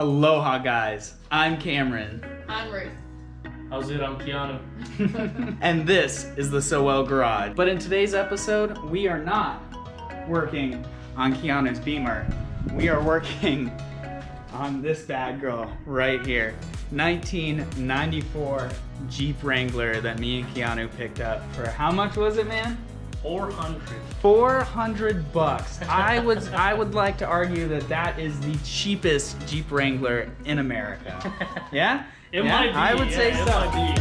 Aloha guys, I'm Cameron. I'm Ruth. How's it? I'm Keanu. And this is the So Well Garage. But in today's episode, we are not working on Keanu's Beamer. We are working on this bad girl right here. 1994 Jeep Wrangler that me and Keanu picked up for how much was it, man? 400. 400 bucks. I would like to argue that that is the cheapest Jeep Wrangler in America. Yeah? It Yeah? might be. I would say it so. Might be.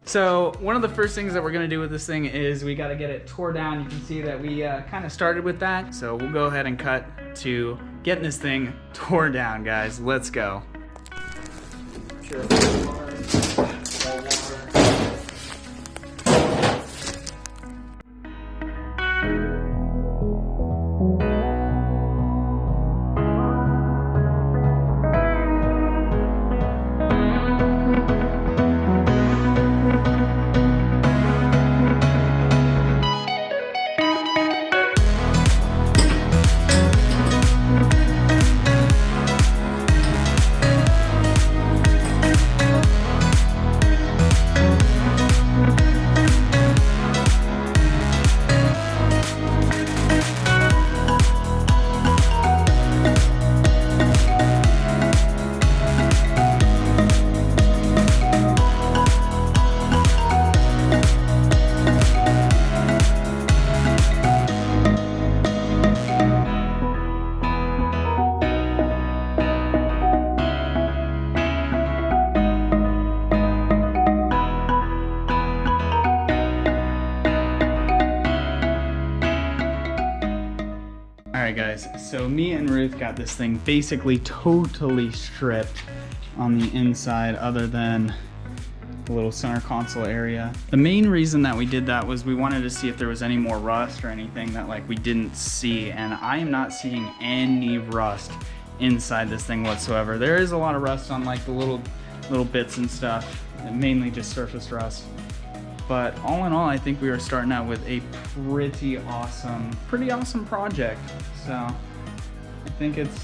So one of the first things that we're gonna do with this thing is we gotta get it tore down. You can see that we kind of started with that. So we'll go ahead and cut to getting this thing tore down, guys. Let's go. Sure. Alright guys, so me and Ruth got this thing basically totally stripped on the inside other than the little center console area. The main reason that we did that was we wanted to see if there was any more rust or anything that like we didn't see, and I am not seeing any rust inside this thing whatsoever. There is a lot of rust on like the little bits and stuff, mainly just surface rust. But all in all, I think we are starting out with a pretty awesome project. So I think it's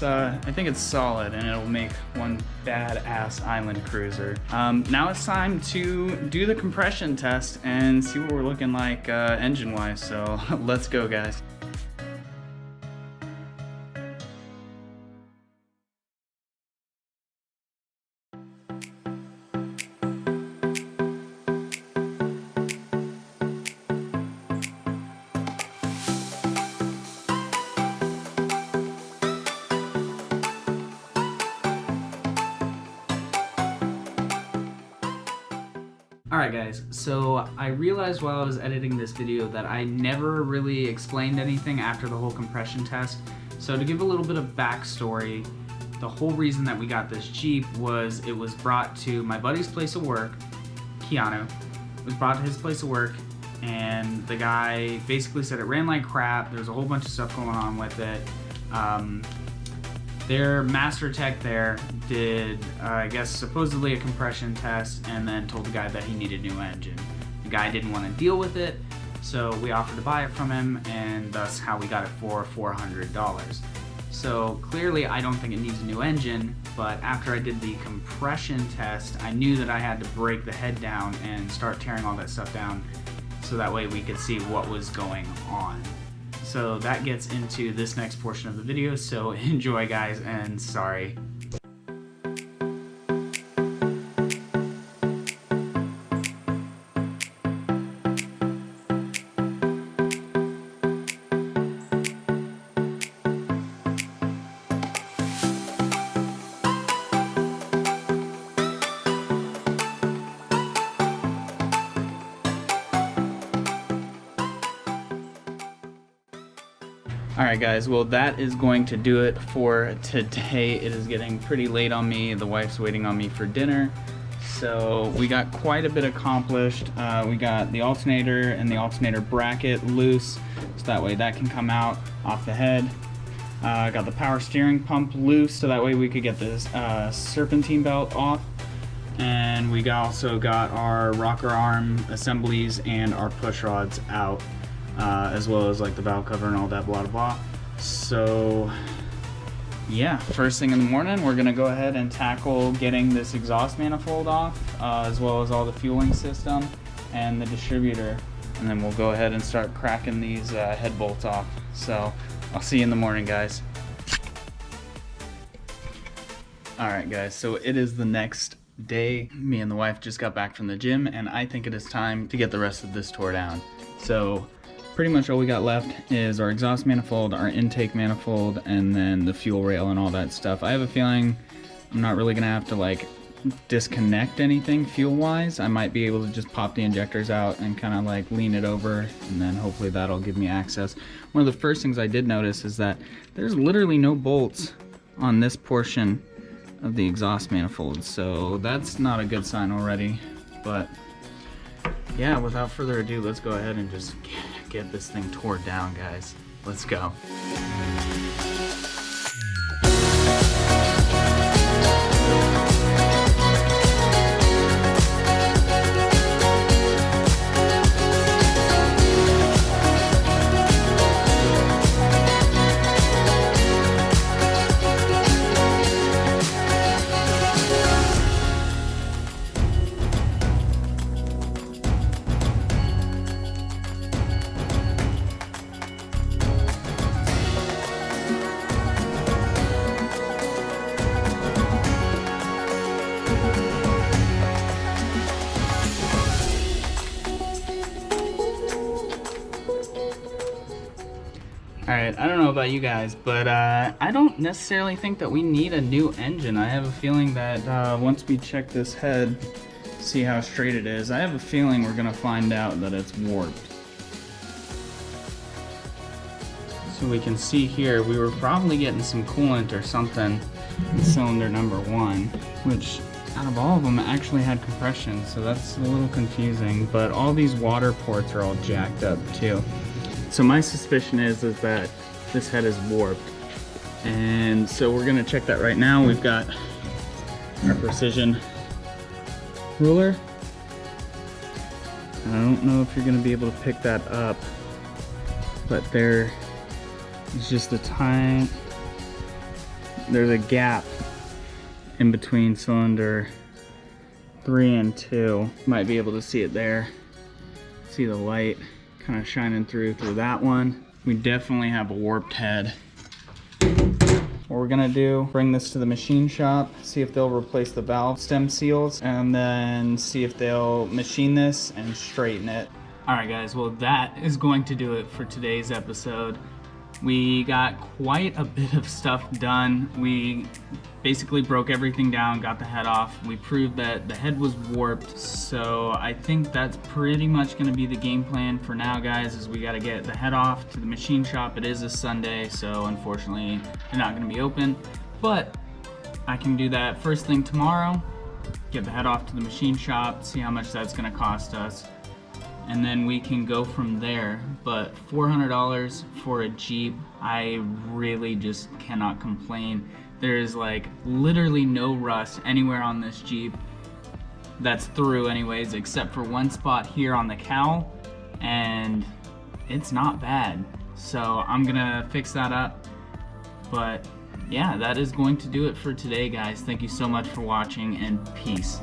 solid, and it'll make one badass island cruiser. Now it's time to do the compression test and see what we're looking like engine-wise. So let's go, guys. Alright guys, so I realized while I was editing this video that I never really explained anything after the whole compression test. So to give a little bit of backstory, the whole reason that we got this Jeep was it was brought to my buddy's place of work, Keanu. It was brought to his place of work, and the guy basically said it ran like crap. There was a whole bunch of stuff going on with it. Their master tech there did, I guess, supposedly a compression test and then told the guy that he needed a new engine. The guy didn't want to deal with it, so we offered to buy it from him, and thus how we got it for $400. So clearly I don't think it needs a new engine, but after I did the compression test, I knew that I had to break the head down and start tearing all that stuff down so that way we could see what was going on. So that gets into this next portion of the video, so enjoy guys, and sorry. Alright guys, well that is going to do it for today. It is getting pretty late on me. The wife's waiting on me for dinner. So we got quite a bit accomplished. We got the alternator and the alternator bracket loose, so that way that can come out off the head. Got the power steering pump loose, so that way we could get this serpentine belt off. And we also got our rocker arm assemblies and our push rods out, as well as like the valve cover and all that blah blah. So yeah, first thing in the morning, we're gonna go ahead and tackle getting this exhaust manifold off, as well as all the fueling system and the distributor. And then we'll go ahead and start cracking these head bolts off. So I'll see you in the morning, guys. All right, guys, so it is the next day. Me and the wife just got back from the gym, and I think it is time to get the rest of this tore down. So pretty much all we got left is our exhaust manifold, our intake manifold, and then the fuel rail and all that stuff. I have a feeling I'm not really gonna have to like disconnect anything fuel wise. I might be able to just pop the injectors out and kind of like lean it over, and then hopefully that'll give me access. One of the first things I did notice is that there's literally no bolts on this portion of the exhaust manifold, so that's not a good sign already. But yeah, without further ado, let's go ahead and just get this thing tore down, guys. Let's go. Alright, I don't know about you guys, but I don't necessarily think that we need a new engine. I have a feeling that once we check this head, see how straight it is, I have a feeling we're going to find out that it's warped. So we can see here, we were probably getting some coolant or something in cylinder number 1, which out of all of them actually had compression, so that's a little confusing, but all these water ports are all jacked up too. So my suspicion is that this head is warped. And so we're gonna check that right now. We've got our precision ruler. I don't know if you're gonna be able to pick that up, but there is just a there's a gap in between cylinder 3 and 2. Might be able to see it there. See the light kind of shining through that one. We definitely have a warped head. What we're gonna do, bring this to the machine shop, see if they'll replace the valve stem seals, and then see if they'll machine this and straighten it. All right, guys, well, that is going to do it for today's episode. We got quite a bit of stuff done. We basically broke everything down, got the head off. We proved that the head was warped. So I think that's pretty much gonna be the game plan for now, guys, is we gotta get the head off to the machine shop. It is a Sunday, so unfortunately they're not gonna be open, but I can do that first thing tomorrow, get the head off to the machine shop, see how much that's gonna cost us, and then we can go from there. But $400 for a Jeep, I really just cannot complain. There's like literally no rust anywhere on this Jeep that's through anyways, except for one spot here on the cowl, and it's not bad. So I'm gonna fix that up. But yeah, that is going to do it for today, guys. Thank you so much for watching, and peace.